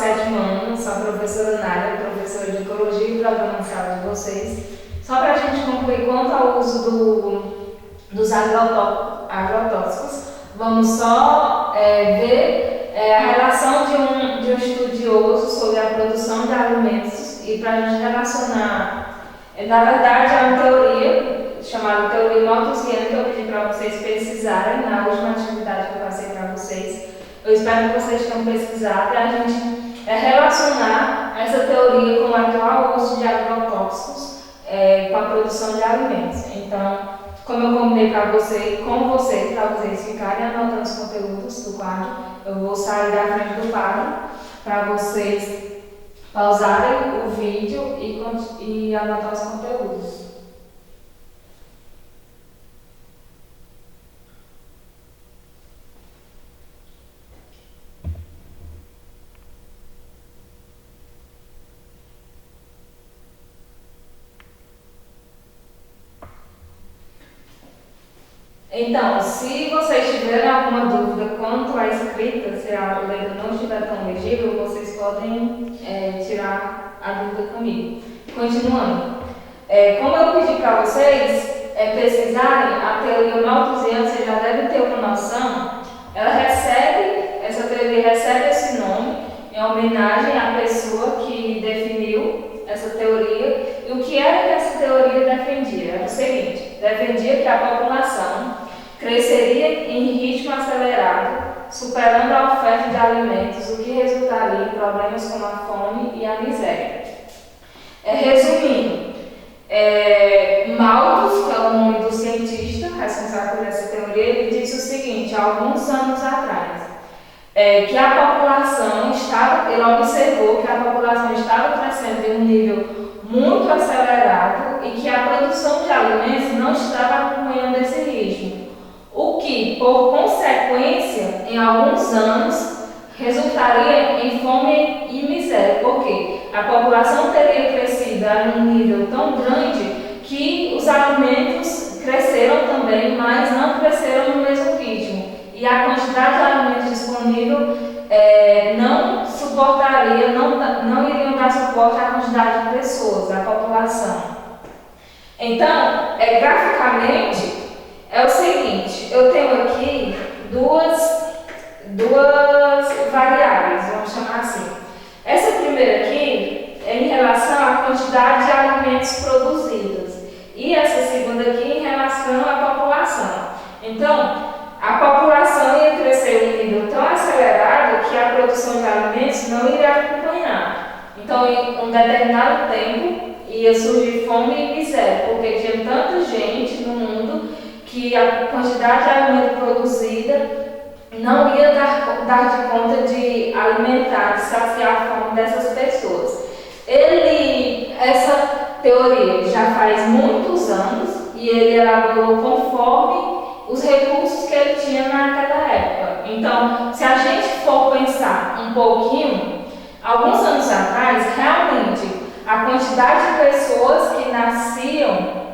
sétimo ano, sou a professora Nádia, professora de Ecologia e Programa de Saúde de vocês. Só para a gente concluir quanto ao uso dos agrotóxicos, vamos só ver a relação de um estudioso sobre a produção de alimentos e para a gente relacionar, na verdade, é uma teoria chamada teoria malthusiana que eu pedi para vocês pesquisarem na última atividade que eu passei para vocês. Eu espero que vocês tenham pesquisado e a gente relacionar essa teoria com o atual uso de agrotóxicos com a produção de alimentos. Então, como eu combinei para vocês ficarem anotando os conteúdos do quadro, eu vou sair da frente do quadro para vocês pausarem o vídeo e anotar os conteúdos. Então, se vocês tiverem alguma dúvida quanto à escrita, se a letra não estiver tão legível, vocês podem tirar a dúvida comigo. Continuando, como eu pedi para vocês pesquisarem a teoria malthusiana, vocês já devem ter uma noção, essa teoria recebe esse nome em homenagem à pessoa que definiu essa teoria. E o que era que essa teoria defendia? Era o seguinte: defendia que a população cresceria em ritmo acelerado, superando a oferta de alimentos, o que resultaria em problemas como a fome e a miséria. Resumindo, Malthus, que é o nome do cientista responsável por essa teoria, ele disse o seguinte, há alguns anos atrás, que a população ele observou que a população estava crescendo em um nível muito acelerado e que a produção de alimentos não estava acompanhando esse ritmo, o que, por consequência, em alguns anos, resultaria em fome e miséria, porque a população teria crescido a um nível tão grande que os alimentos cresceram também, mas não cresceram no mesmo ritmo, e a quantidade de alimentos disponível não suportaria, não iriam dar suporte à quantidade de pessoas, à população. Então, graficamente, é o seguinte, eu tenho aqui duas variáveis, vamos chamar assim. Essa primeira aqui é em relação à quantidade de alimentos produzidos e essa segunda aqui em relação à população. Então, a população ia crescer em um nível tão acelerado que a produção de alimentos não iria acompanhar. Então, em um determinado tempo, ia surgir fome e miséria, porque tinha tanta gente no mundo que a quantidade de alimento produzida não ia dar de conta de alimentar, de saciar a fome dessas pessoas. Essa teoria já faz muitos anos e ele elaborou conforme os recursos que ele tinha naquela época. Então, se a gente for pensar um pouquinho, alguns anos atrás, realmente, a quantidade de pessoas que nasciam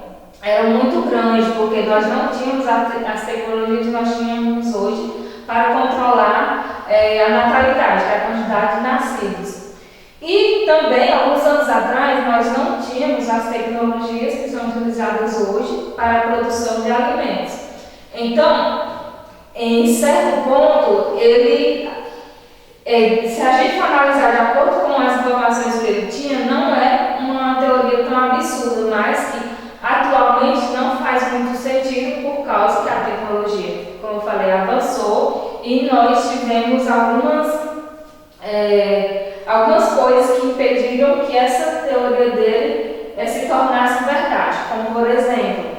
era muito grande, porque nós não tínhamos as tecnologias que nós tínhamos hoje para controlar a natalidade, que é a quantidade de nascidos. E também, alguns anos atrás, nós não tínhamos as tecnologias que são utilizadas hoje para a produção de alimentos. Então, em certo ponto, se a gente for analisar de acordo com as informações que ele tinha, não é uma teoria tão absurda, mas que atualmente não faz muito sentido por causa que a tecnologia, como eu falei, avançou e nós tivemos algumas coisas que impediram que essa teoria dele se tornasse verdade, como por exemplo,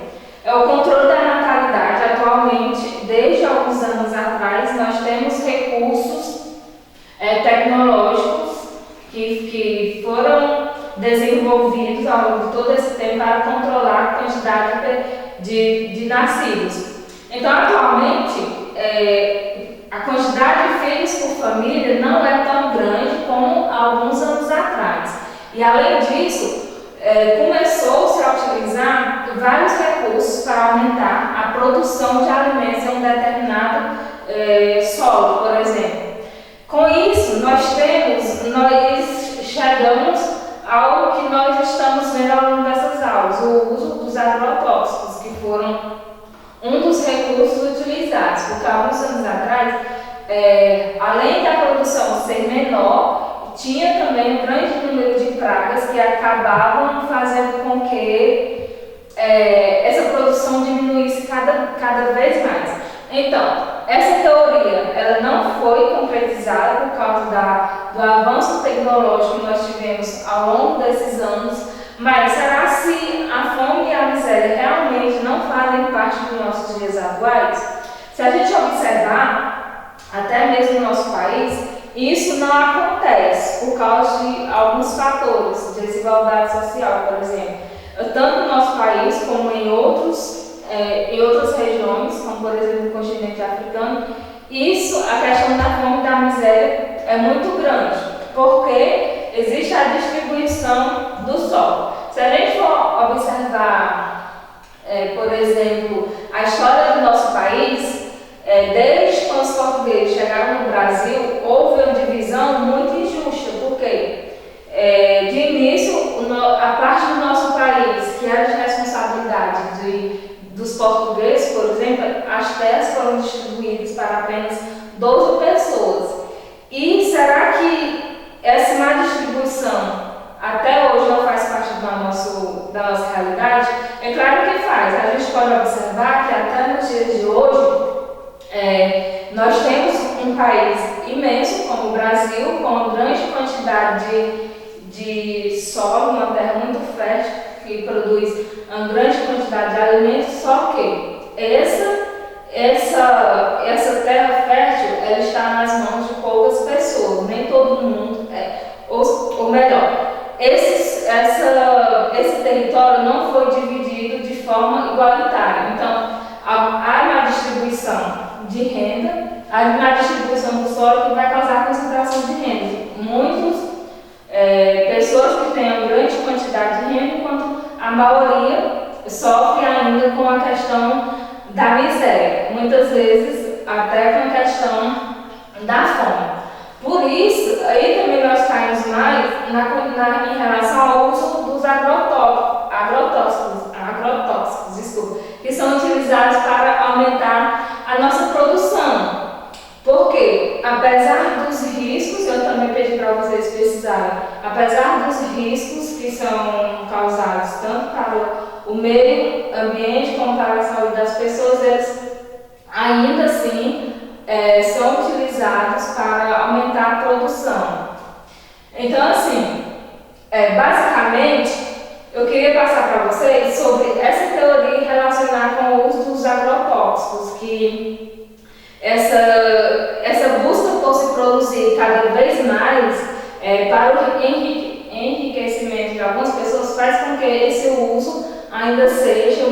o controle da natalidade. Atualmente, desde alguns anos atrás, nós temos recursos tecnológicos que foram desenvolvidos ao longo de todo esse tempo para controlar a quantidade de nascidos. Então, atualmente, a quantidade de filhos por família não é tão grande como há alguns anos atrás. E, além disso, começou-se a utilizar vários recursos para aumentar a produção de alimentos em um determinado solo, por exemplo. Com isso, nós temos nós chegamos ao que nós estamos vendo ao longo dessas aulas, o uso dos agrotóxicos, que foram um dos recursos utilizados, porque há alguns anos atrás, além da produção ser menor, tinha também um grande número de pragas que acabavam fazendo com que essa produção diminuísse cada vez mais. Então, essa teoria ela não foi concretizada por causa do avanço tecnológico que nós tivemos ao longo desses anos, mas será se a fome e a miséria realmente não fazem parte dos nossos dias atuais? Se a gente observar, até mesmo no nosso país, isso não acontece por causa de alguns fatores, desigualdade social, por exemplo. Tanto no nosso país como em outras regiões, como por exemplo no continente africano, a questão da fome e da miséria é muito grande, porque existe a distribuição do solo. Se a gente for observar, por exemplo, a história do nosso país, desde quando os portugueses chegaram no Brasil, houve uma divisão muito injusta, porque de início, a parte do nosso país, que era de responsabilidade dos portugueses, por exemplo, as terras foram distribuídas para apenas 12 pessoas. E será que essa má distribuição até hoje não faz parte da nossa realidade? É claro que faz. A gente pode observar que até nos dias de hoje, nós temos um país imenso como o Brasil, com uma grande quantidade de solo, uma terra muito fértil, que produz uma grande quantidade de alimentos, só que essa terra fértil ela está nas mãos de poucas pessoas, nem todo mundo ou melhor, esse território não foi dividido de forma igualitária. Então, há uma distribuição de renda, há uma distribuição do solo que vai causar concentração de renda. Pessoas que têm uma grande quantidade de renda, enquanto a maioria sofre ainda com a questão da miséria, muitas vezes até com a questão da fome. Por isso, aí também nós caímos mais em relação ao uso dos agrotóxicos, que são utilizados para aumentar a nossa produção. Porque, apesar dos riscos, eu também pedi para vocês pesquisarem, apesar dos riscos que são causados tanto para o meio ambiente como para a saúde das pessoas, eles ainda assim são utilizados para aumentar a produção. Então, assim, basicamente, eu queria passar para vocês sobre essa teoria e relacionar com o uso dos agrotóxicos, que essa busca por se produzir cada vez mais para o enriquecimento de algumas pessoas faz com que esse uso ainda seja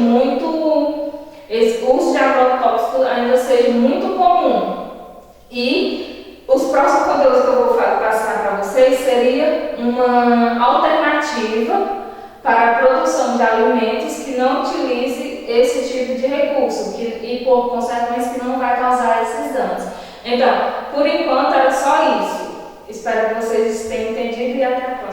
esse uso de agrotóxicos ainda seja muito comum. E os próximos conteúdos que eu vou passar para vocês seria uma alternativa para a produção de alimentos que não utilize esse tipo de recurso e por consequência que não vai causar esses danos. Então, por enquanto era só isso. Espero que vocês tenham entendido e até a próxima.